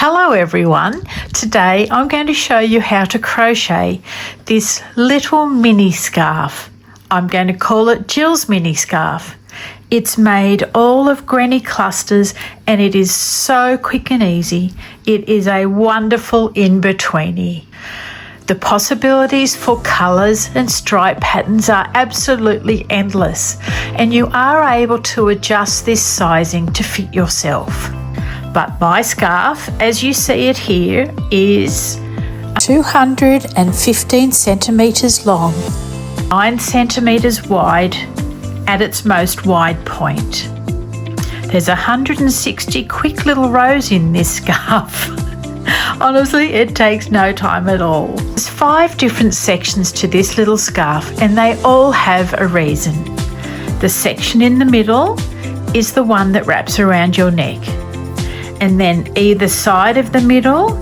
Hello everyone, today I'm going to show you how to crochet this little mini scarf. I'm going to call it Jill's mini scarf. It's made all of granny clusters and it is so quick and easy. It is a wonderful in-betweenie. The possibilities for colours and stripe patterns are absolutely endless, and you are able to adjust this sizing to fit yourself. But my scarf, as you see it here, is 215 centimetres long, 9 centimetres wide at its most wide point. There's 160 quick little rows in this scarf. Honestly, it takes no time at all. There's 5 different sections to this little scarf and they all have a reason. The section in the middle is the one that wraps around your neck. And then either side of the middle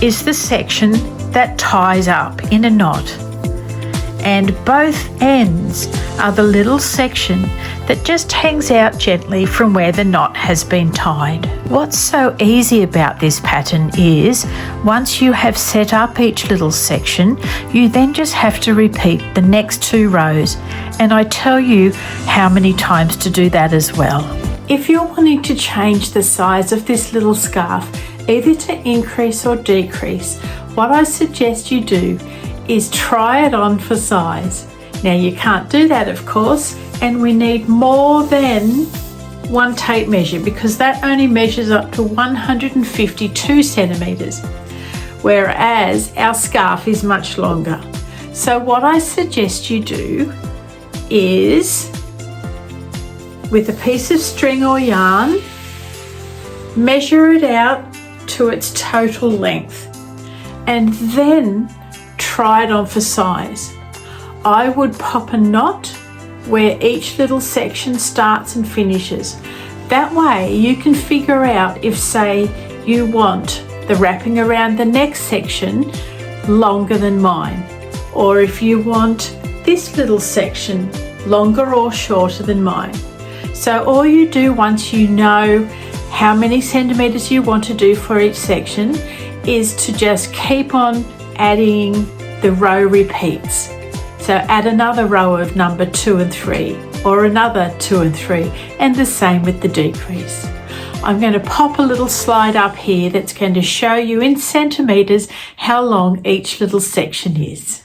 is the section that ties up in a knot. And both ends are the little section that just hangs out gently from where the knot has been tied. What's so easy about this pattern is once you have set up each little section, you then just have to repeat the next 2 rows, and I tell you how many times to do that as well. If you're wanting to change the size of this little scarf, either to increase or decrease, what I suggest you do is try it on for size. Now you can't do that of course, and we need more than one tape measure because that only measures up to 152 centimetres, whereas our scarf is much longer. So what I suggest you do is, with a piece of string or yarn, measure it out to its total length and then try it on for size. I would pop a knot where each little section starts and finishes. That way you can figure out if, say, you want the wrapping around the next section longer than mine, or if you want this little section longer or shorter than mine. So all you do once you know how many centimetres you want to do for each section is to just keep on adding the row repeats. So add another row of number 2 and 3, or another 2 and 3, and the same with the decrease. I'm going to pop a little slide up here that's going to show you in centimetres how long each little section is.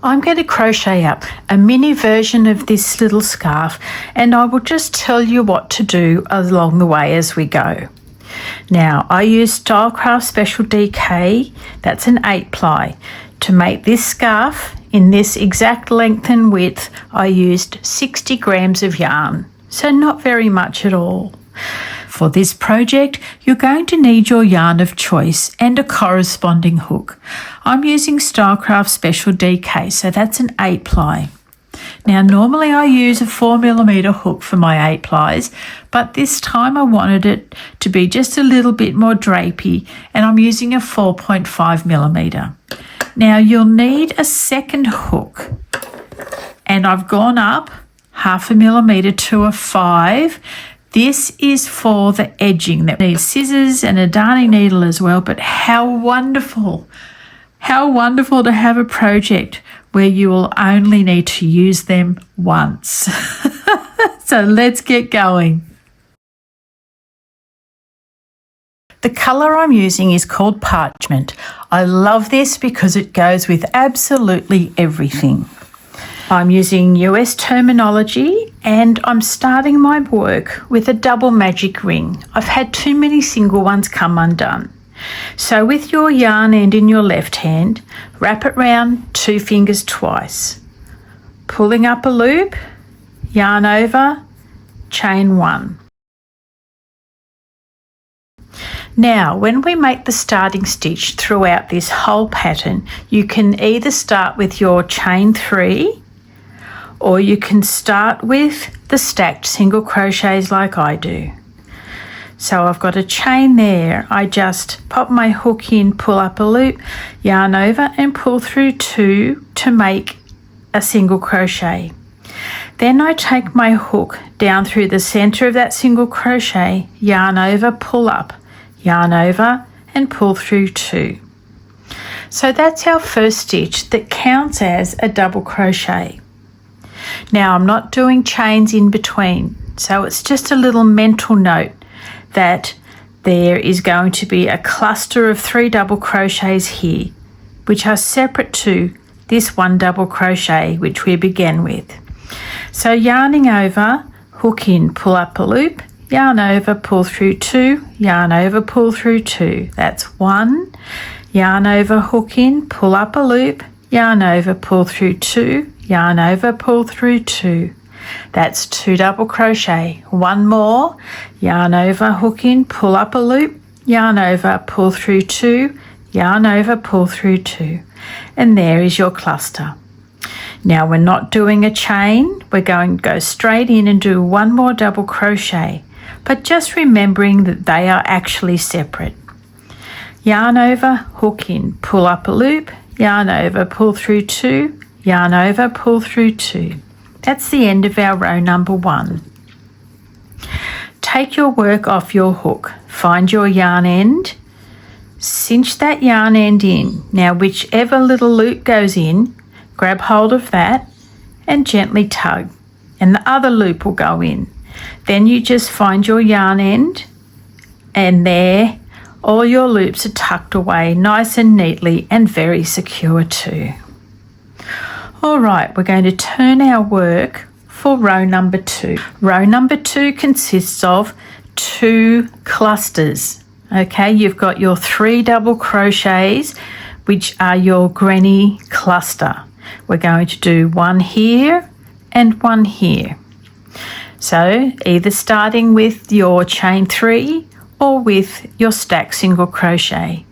I'm going to crochet up a mini version of this little scarf, and I will just tell you what to do along the way as we go. Now, I use Stylecraft Special DK, that's an 8-ply. To make this scarf in this exact length and width, I used 60 grams of yarn, so not very much at all. For this project, you're going to need your yarn of choice and a corresponding hook. I'm using Stylecraft Special DK, so that's an 8-ply. Now, normally I use a 4mm hook for my 8-plies, but this time I wanted it to be just a little bit more drapey, and I'm using a 4.5mm. Now, you'll need a second hook, and I've gone up 0.5 mm to a 5. This is for the edging. That needs scissors and a darning needle as well, but how wonderful to have a project where you will only need to use them once. So let's get going. The colour I'm using is called Parchment. I love this because it goes with absolutely everything. I'm using US terminology and I'm starting my work with a double magic ring. I've had too many single ones come undone. So with your yarn end in your left hand, wrap it round 2 fingers twice. Pulling up a loop, yarn over, chain 1. Now, when we make the starting stitch throughout this whole pattern, you can either start with your chain 3, or you can start with the stacked single crochets like I do. So I've got a chain there. I just pop my hook in, pull up a loop, yarn over and pull through 2 to make a single crochet. Then I take my hook down through the center of that single crochet, yarn over, pull up, yarn over and pull through 2. So that's our first stitch that counts as a double crochet. Now I'm not doing chains in between, so it's just a little mental note that there is going to be a cluster of 3 double crochets here, which are separate to this 1 double crochet which we began with. So yarning over, hook in, pull up a loop, yarn over, pull through 2, yarn over, pull through 2. That's 1. Yarn over, hook in, pull up a loop, yarn over, pull through 2, yarn over, pull through 2. That's 2 double crochet. 1 more, yarn over, hook in, pull up a loop, yarn over, pull through 2, yarn over, pull through 2. And there is your cluster. Now we're not doing a chain, we're going to go straight in and do 1 more double crochet, but just remembering that they are actually separate. Yarn over, hook in, pull up a loop, yarn over, pull through 2, yarn over, pull through 2. That's the end of our row number 1. Take your work off your hook, find your yarn end, cinch that yarn end in. Now whichever little loop goes in, grab hold of that and gently tug, and the other loop will go in. Then you just find your yarn end, and there all your loops are tucked away nice and neatly and very secure too. All right, we're going to turn our work for row number 2. Row number 2 consists of 2 clusters. Okay, you've got your 3 double crochets, which are your granny cluster. We're going to do 1 here and 1 here. So either starting with your chain 3 or with your stacked single crochet.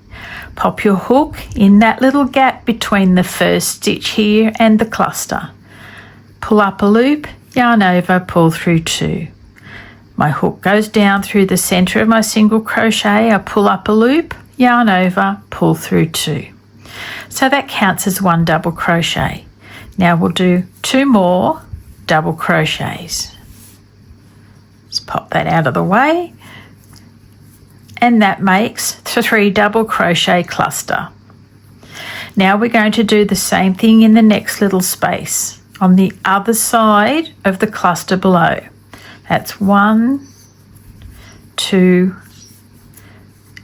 Pop your hook in that little gap between the first stitch here and the cluster. Pull up a loop, yarn over, pull through 2. My hook goes down through the center of my single crochet. I pull up a loop, yarn over, pull through 2. So that counts as 1 double crochet. Now we'll do 2 more double crochets. Let's pop that out of the way. And that makes 3 double crochet cluster. Now we're going to do the same thing in the next little space on the other side of the cluster below. That's 1, 2,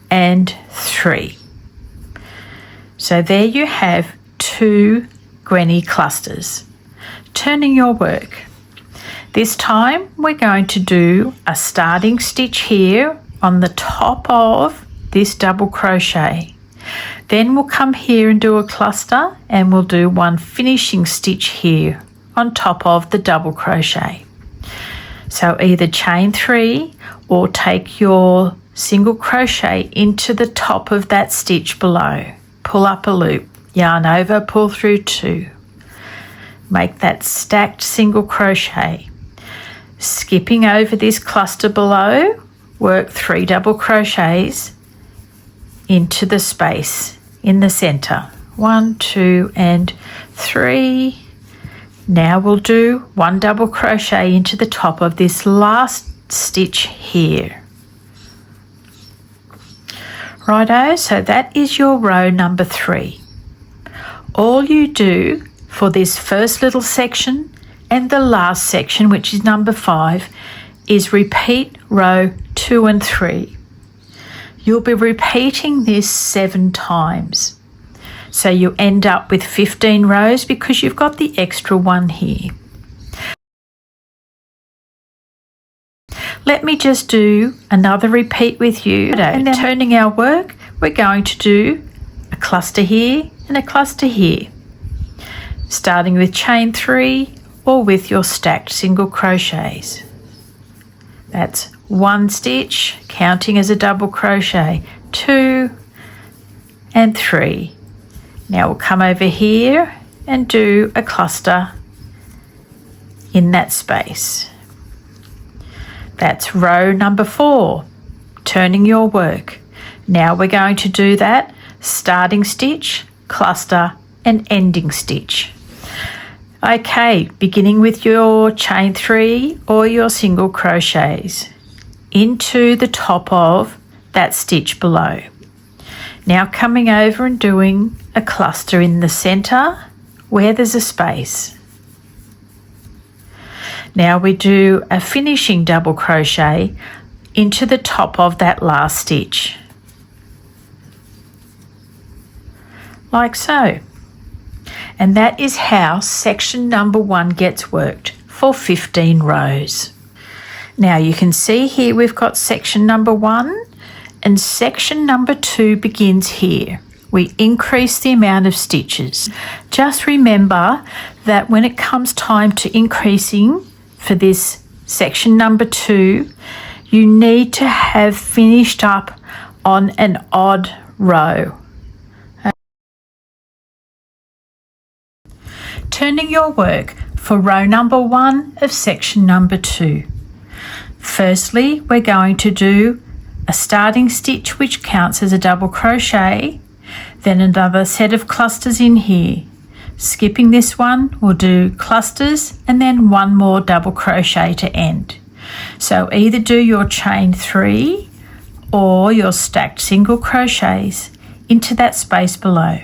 and 3. So there you have 2 granny clusters. Turning your work. This time we're going to do a starting stitch here on the top of this double crochet. Then we'll come here and do a cluster, and we'll do 1 finishing stitch here on top of the double crochet. So either chain 3 or take your single crochet into the top of that stitch below. Pull up a loop, yarn over, pull through 2. Make that stacked single crochet. Skipping over this cluster below, work 3 double crochets into the space in the center. 1, 2, and 3. Now we'll do 1 double crochet into the top of this last stitch here. Righto, so that is your row number 3. All you do for this first little section and the last section, which is number 5, is repeat row 2 and 3. You'll be repeating this 7 times. So you end up with 15 rows because you've got the extra 1 here. Let me just do another repeat with you. And then turning our work, we're going to do a cluster here and a cluster here. Starting with chain 3 or with your stacked single crochets. That's 1 stitch, counting as a double crochet, 2 and 3. Now we'll come over here and do a cluster in that space. That's row number 4, turning your work. Now we're going to do that starting stitch, cluster and ending stitch. Okay, beginning with your chain 3 or your single crochets into the top of that stitch below. Now coming over and doing a cluster in the center where there's a space. Now we do a finishing double crochet into the top of that last stitch, like so. And that is how section number 1 gets worked for 15 rows. Now you can see here we've got section number 1 and section number 2 begins here. We increase the amount of stitches. Just remember that when it comes time to increasing for this section number 2, you need to have finished up on an odd row. Turning your work for row number 1 of section number 2. Firstly, we're going to do a starting stitch which counts as a double crochet, then another set of clusters in here. Skipping this one, we'll do clusters and then one more double crochet to end. So either do your chain 3 or your stacked single crochets into that space below.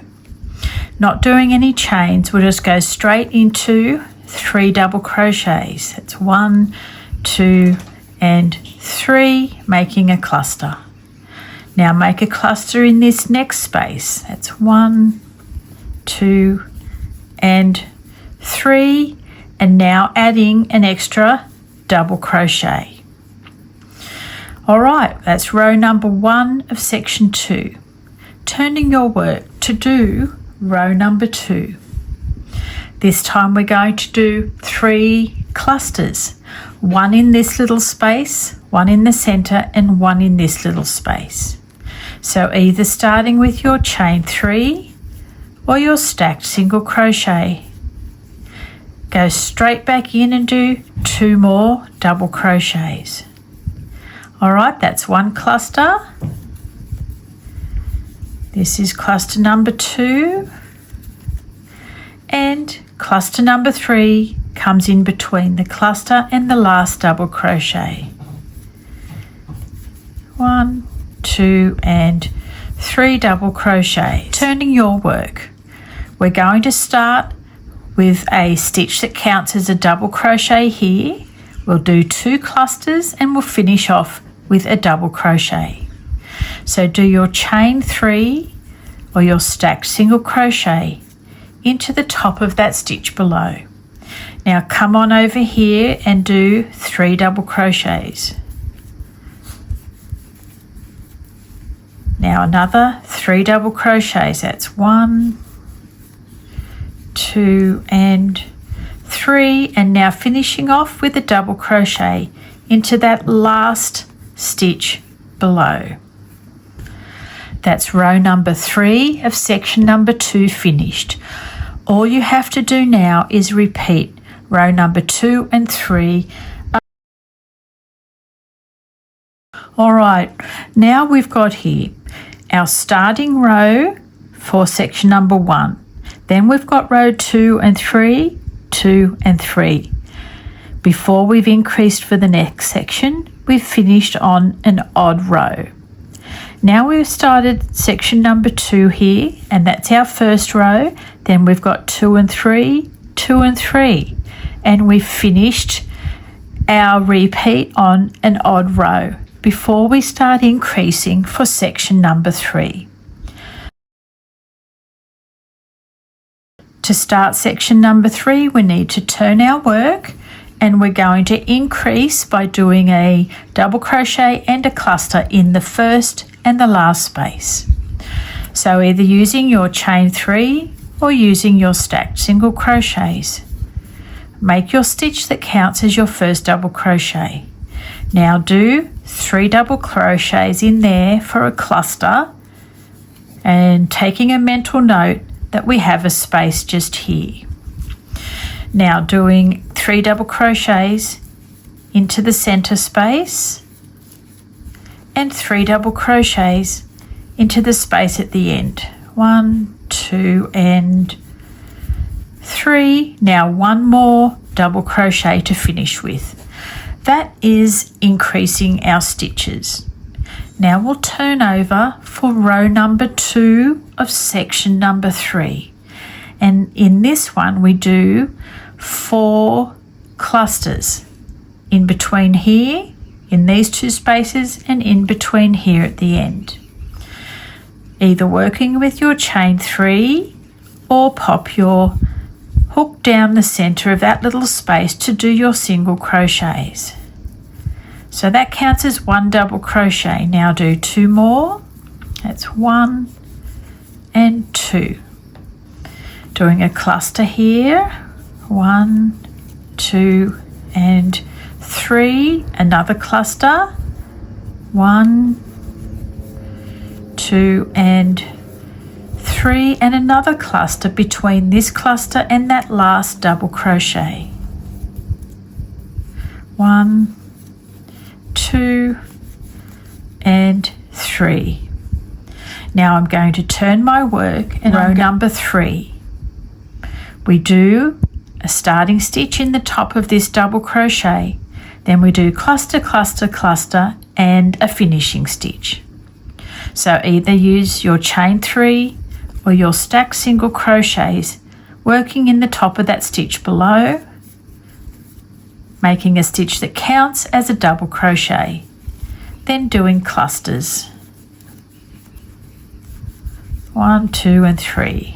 Not doing any chains, we'll just go straight into 3 double crochets. That's 1, 2 and 3, making a cluster. Now make a cluster in this next space. That's 1, 2 and 3, and now adding an extra double crochet. All right, that's row number 1 of section 2. Turning your work to do row number 2. This time we're going to do 3 clusters, 1 in this little space, 1 in the center and 1 in this little space. So either starting with your chain 3 or your stacked single crochet. Go straight back in and do 2 more double crochets. All right, that's 1 cluster. This is cluster number 2, and cluster number 3 comes in between the cluster and the last double crochet. 1, 2 and 3 double crochets. Turning your work, we're going to start with a stitch that counts as a double crochet here. We'll do 2 clusters and we'll finish off with a double crochet. So do your chain 3 or your stacked single crochet into the top of that stitch below. Now come on over here and do 3 double crochets. Now another 3 double crochets. That's 1, 2 and 3, and now finishing off with a double crochet into that last stitch below. That's row number 3 of section number 2 finished. All you have to do now is repeat row number 2 and 3. All right, now we've got here our starting row for section number 1. Then we've got row 2 and 3, 2 and 3. Before we've increased for the next section, we've finished on an odd row. Now we've started section number 2 here, and that's our first row. Then we've got 2 and 3, 2 and 3, and we've finished our repeat on an odd row before we start increasing for section number 3. To start section number 3, we need to turn our work, and we're going to increase by doing a double crochet and a cluster in the first and the last space. So either using your chain 3 or using your stacked single crochets. Make your stitch that counts as your first double crochet. Now do 3 double crochets in there for a cluster, and taking a mental note that we have a space just here. Now doing 3 double crochets into the center space and 3 double crochets into the space at the end. 1, 2 and 3. Now one more double crochet to finish with. That is increasing our stitches. Now we'll turn over for row number 2 of section number 3. And in this one we do 4 clusters in between here, in these 2 spaces, and in between here at the end. Either working with your chain 3 or pop your hook down the center of that little space to do your single crochets. So that counts as 1 double crochet. Now do 2 more. That's 1 and 2. Doing a cluster here. 1, 2 and 3. Another cluster. 1, 2 and 3, and another cluster between this cluster and that last double crochet. 1, 2 and 3. Now I'm going to turn my work and row number 3. We do a starting stitch in the top of this double crochet, then we do cluster, cluster, cluster and a finishing stitch. So either use your chain 3 or your stacked single crochets, working in the top of that stitch below, making a stitch that counts as a double crochet, then doing clusters. 1, 2 and 3.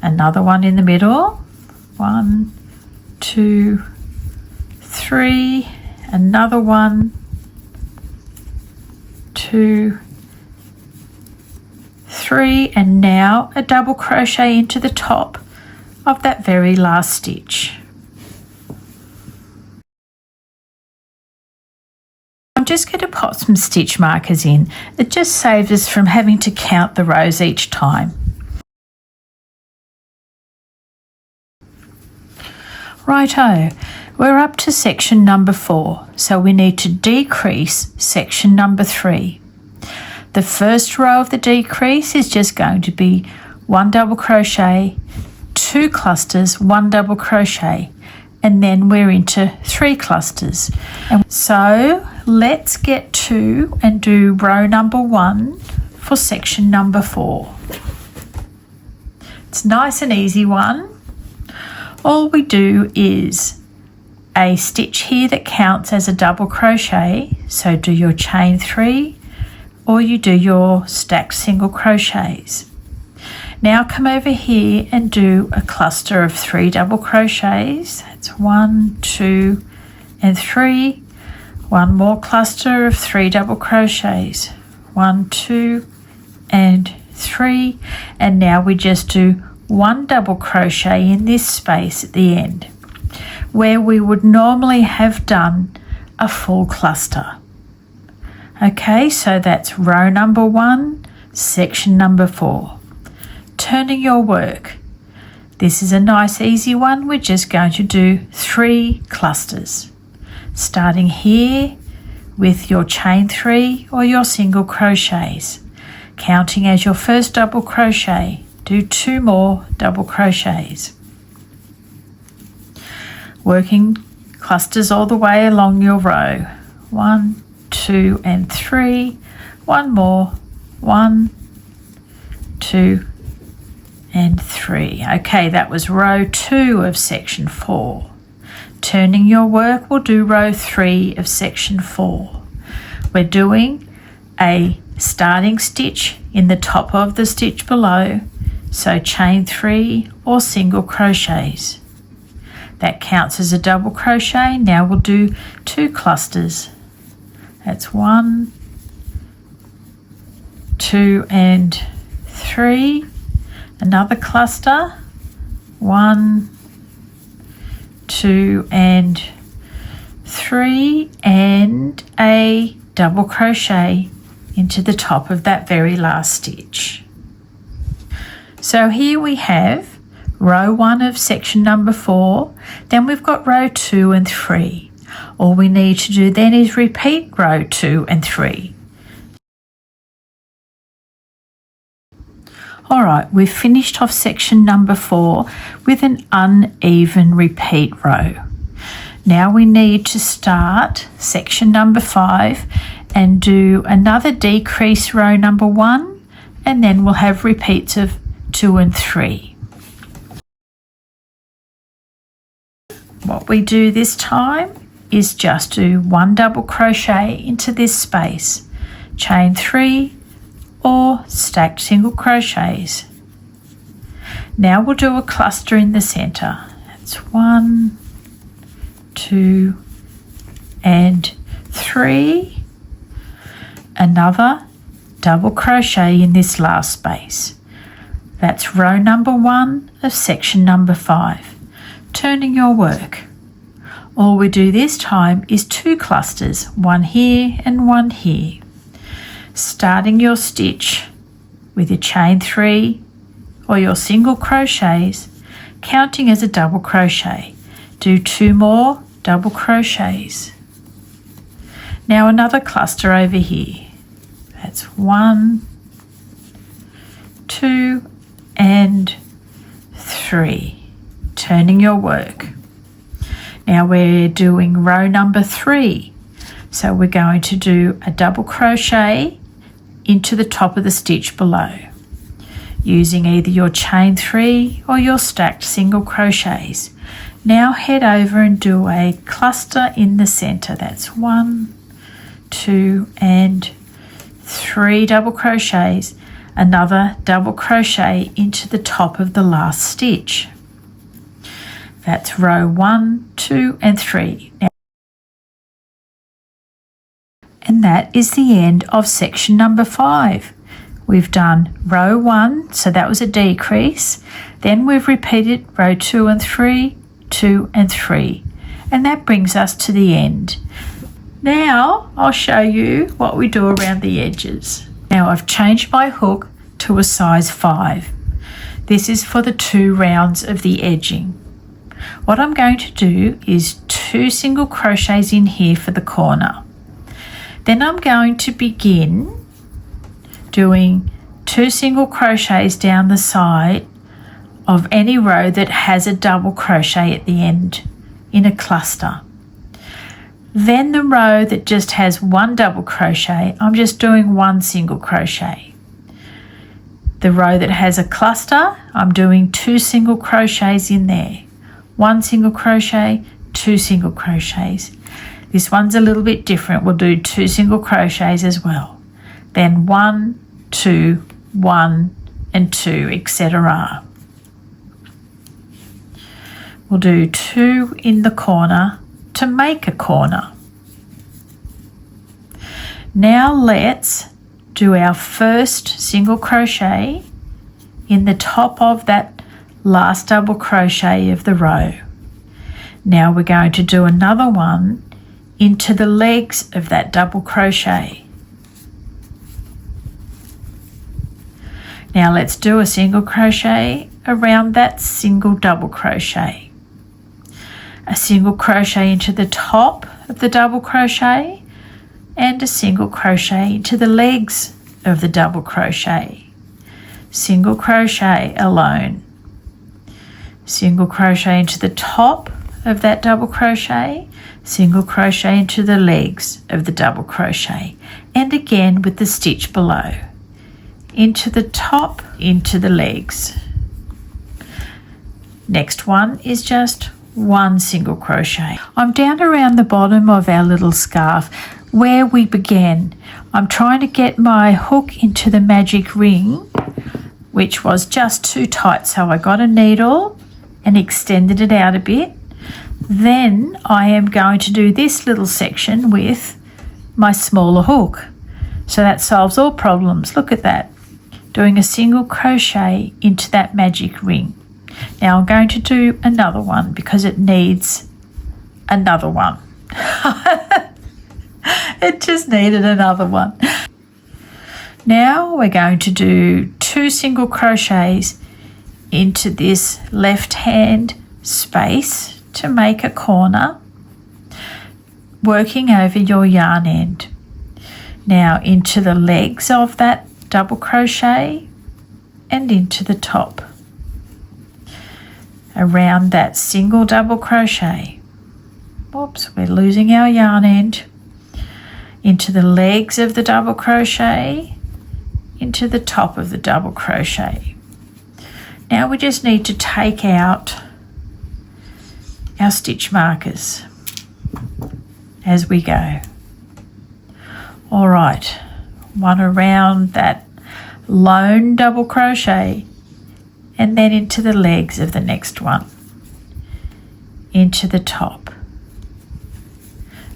Another one in the middle. 1, 2, 3. Another 1, 2, 3, and now a double crochet into the top of that very last stitch. I'm just going to pop some stitch markers in. It just saves us from having to count the rows each time. Righto, we're up to section number 4, so we need to decrease section number 3. The first row of the decrease is just going to be 1 double crochet, 2 clusters, 1 double crochet, and then we're into 3 clusters. And so let's get to and do row number 1 for section number 4. It's a nice and easy one. All we do is a stitch here that counts as a double crochet, so do your chain 3 or you do your stacked single crochets. Now come over here and do a cluster of 3 double crochets. That's 1, 2 and 3. One more cluster of 3 double crochets. 1, 2 and 3. And now we just do 1 double crochet in this space at the end, where we would normally have done a full cluster. Okay, so that's row number 1, section number 4. Turning your work. This is a nice easy one. We're just going to do 3 clusters. Starting here with your chain 3 or your single crochets. Counting as your first double crochet, do 2 more double crochets. Working clusters all the way along your row. 1, 2 and 3. One more. 1, 2 and 3. Okay, that was row 2 of section 4. Turning your work, we'll do row 3 of section 4. We're doing a starting stitch in the top of the stitch below, so chain 3 or single crochets. That counts as a double crochet. Now we'll do 2 clusters. That's 1, 2 and 3. Another cluster. 1, 2 and 3, and a double crochet into the top of that very last stitch. So here we have row 1 of section number 4, then we've got row 2 and 3. All we need to do then is repeat row 2 and 3. Alright, we've finished off section number 4 with an uneven repeat row. Now we need to start section number 5 and do another decrease row number 1, and then we'll have repeats of 2 and 3. What we do this time is just do 1 double crochet into this space, chain 3 or stacked single crochets. Now we'll do a cluster in the center. That's 1, 2 and 3. Another double crochet in this last space. That's row number 1 of section number 5. Turning your work. All we do this time is 2 clusters, one here and one here. Starting your stitch with your chain 3 or your single crochets, counting as a double crochet. Do 2 more double crochets. Now another cluster over here. That's 1, 2 and 3. Turning your work. Now we're doing row number 3. So we're going to do a double crochet into the top of the stitch below, using either your chain 3 or your stacked single crochets. Now head over and do a cluster in the center. That's 1, 2 and 3 double crochets. Another double crochet into the top of the last stitch. That's row 1, 2 and 3. And that is the end of section number 5. We've done row 1, so that was a decrease. Then we've repeated row 2 and 3, 2 and 3. And that brings us to the end. Now I'll show you what we do around the edges. Now I've changed my hook to a size 5. This is for the 2 rounds of the edging. What I'm going to do is 2 single crochets in here for the corner. Then I'm going to begin doing 2 single crochets down the side of any row that has a double crochet at the end in a cluster. Then the row that just has 1 double crochet, I'm just doing 1 single crochet. The row that has a cluster, I'm doing 2 single crochets in there. 1 single crochet, 2 single crochets. This one's a little bit different. We'll do 2 single crochets as well. Then 1, 2, 1 and 2, etc. We'll do 2 in the corner to make a corner. Now let's do our first single crochet in the top of that last double crochet of the row. Now we're going to do another one into the legs of that double crochet. Now let's do a single crochet around that single double crochet. A single crochet into the top of the double crochet and a single crochet into the legs of the double crochet. Single crochet alone. Single crochet into the top of that double crochet, single crochet into the legs of the double crochet, and again with the stitch below. Into the top, into the legs. Next one is just 1 single crochet. I'm down around the bottom of our little scarf where we began. I'm trying to get my hook into the magic ring, which was just too tight, so I got a needle and extended it out a bit. Then I am going to do this little section with my smaller hook. So that solves all problems. Look at that. Doing a single crochet into that magic ring. Now I'm going to do another one because it needs another one. It just needed another one. Now we're going to do 2 single crochets into this left hand space to make a corner, working over your yarn end. Now into the legs of that double crochet and into the top, around that single double crochet. Oops, we're losing our yarn end. Into the legs of the double crochet, into the top of the double crochet. Now we just need to take out our stitch markers as we go. All right, one around that lone double crochet and then into the legs of the next one, into the top.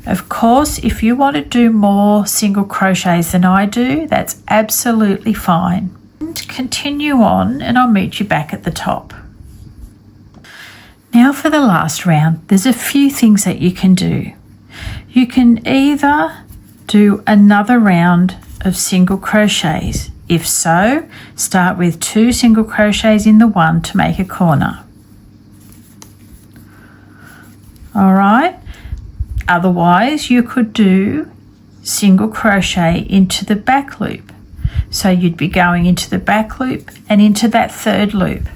Of course, if you want to do more single crochets than I do, that's absolutely fine. And continue on and I'll meet you back at the top. Now for the last round, there's a few things that you can do. You can either do another round of single crochets. If so, start with 2 single crochets in the one to make a corner. All right. Otherwise, you could do single crochet into the back loop. So you'd be going into the back loop and into that third loop.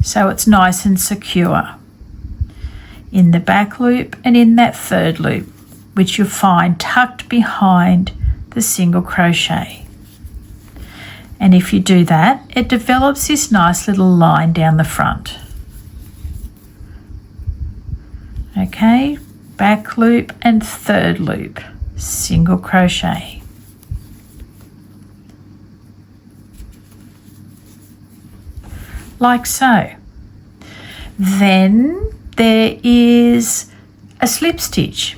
So it's nice and secure. In the back loop and in that third loop, which you'll find tucked behind the single crochet. And if you do that, it develops this nice little line down the front. Okay. Back loop and third loop, single crochet. Like so. Then there is a slip stitch.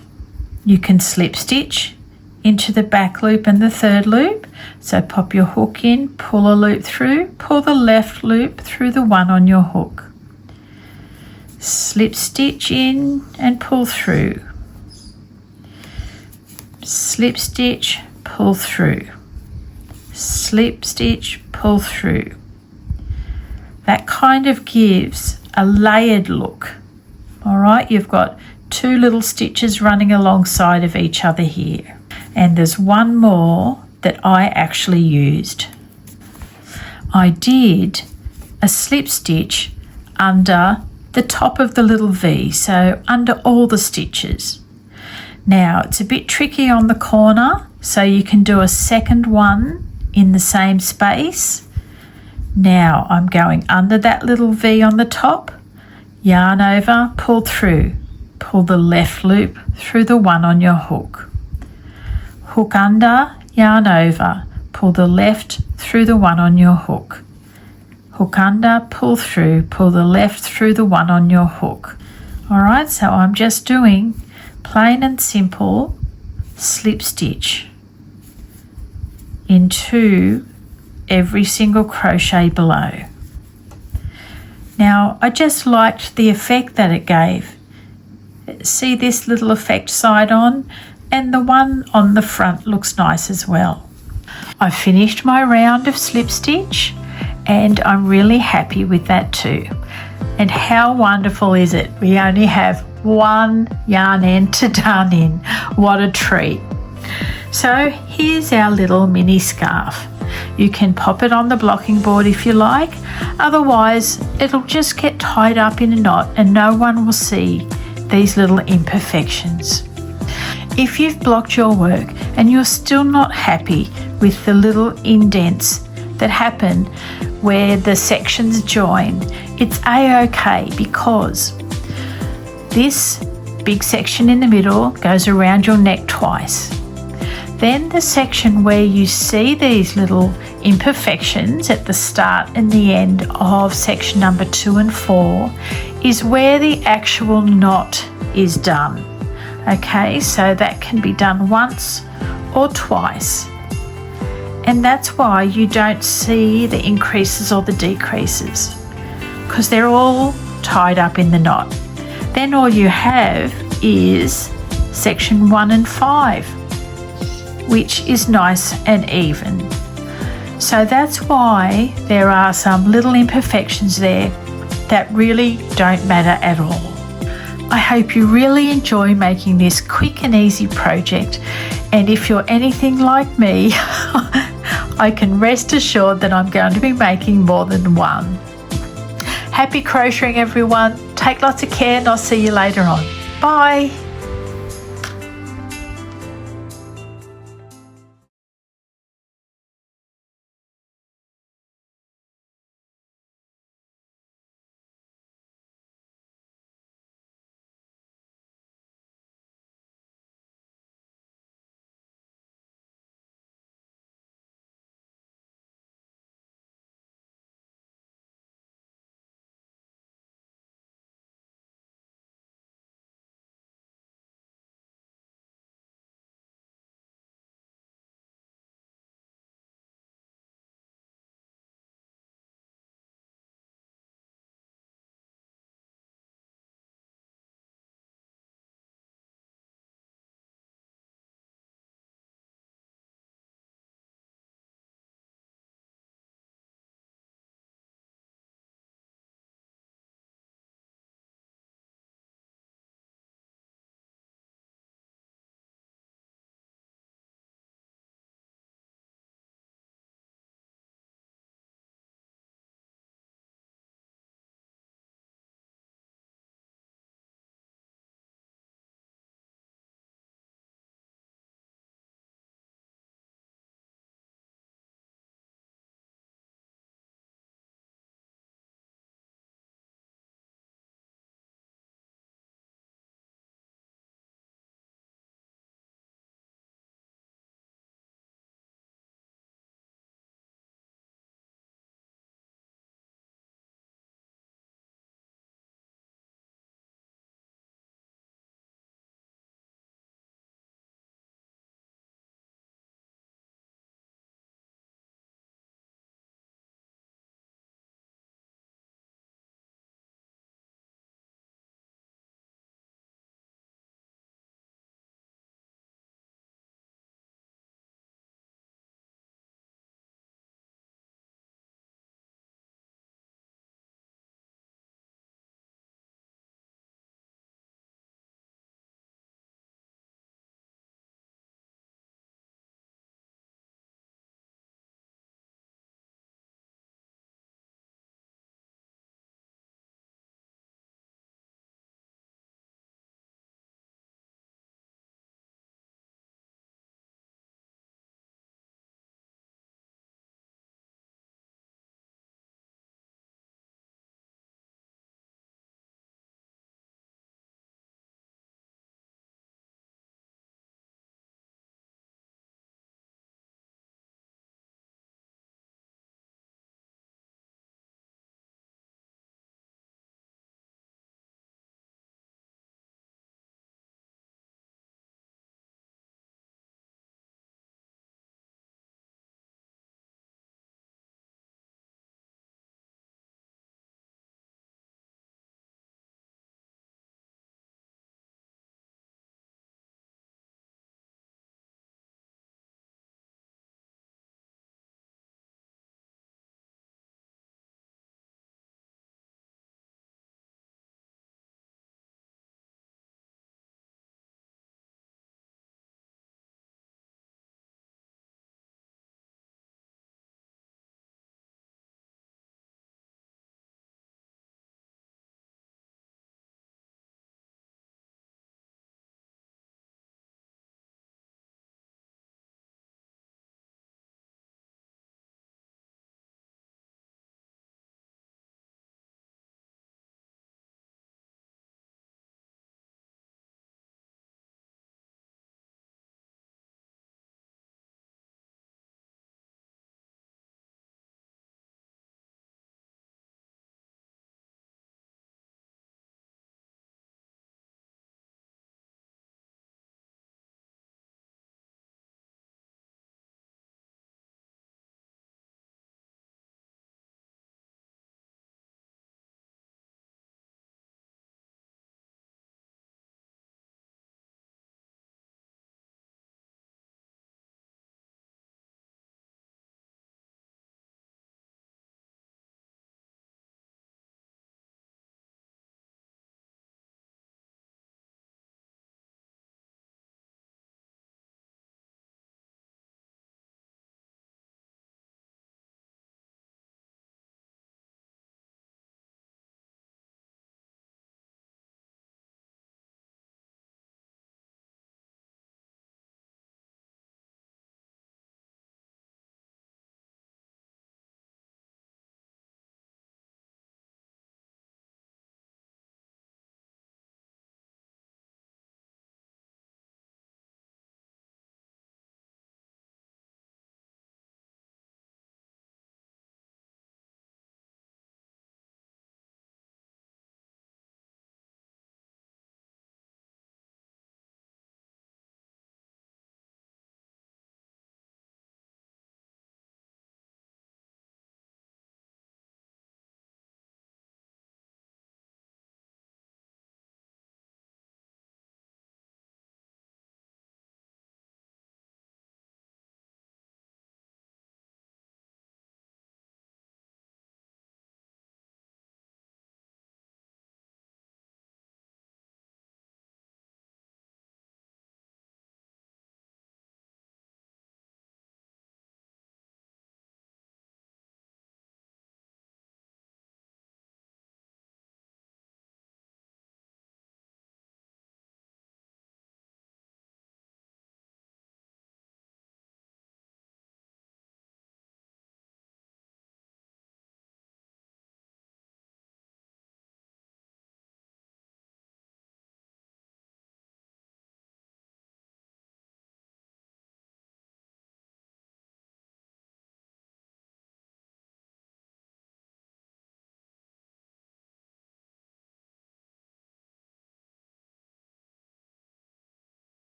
You can slip stitch into the back loop and the third loop. So pop your hook in, pull a loop through, pull the left loop through the one on your hook. Slip stitch in and pull through. Slip stitch, pull through. Slip stitch, pull through. That kind of gives a layered look. All right, you've got 2 little stitches running alongside of each other here. And there's one more that I actually used. I did a slip stitch under the top of the little V, so under all the stitches. Now it's a bit tricky on the corner, so you can do a second one in the same space. Now I'm going under that little V on the top, yarn over, pull through, pull the left loop through the one on your hook. Hook under, yarn over, pull the left through the one on your hook. Hook under, pull through, pull the left through the one on your hook. All right, so I'm just doing plain and simple slip stitch into every single crochet below. Now, I just liked the effect that it gave. See this little effect side on, and the one on the front looks nice as well. I finished my round of slip stitch and I'm really happy with that too. And how wonderful is it? We only have 1 yarn end to darn in. What a treat. So here's our little mini scarf. You can pop it on the blocking board if you like, otherwise it'll just get tied up in a knot and no one will see these little imperfections. If you've blocked your work and you're still not happy with the little indents that happen where the sections join, it's a-okay, because this big section in the middle goes around your neck twice. Then the section where you see these little imperfections at the start and the end of section number 2 and 4 is where the actual knot is done. Okay, so that can be done once or twice. And that's why you don't see the increases or the decreases, because they're all tied up in the knot. Then all you have is section 1 and 5, which is nice and even. So that's why there are some little imperfections there that really don't matter at all. I hope you really enjoy making this quick and easy project, and if you're anything like me, I can rest assured that I'm going to be making more than one. Happy crocheting, everyone. Take lots of care and I'll see you later on. Bye.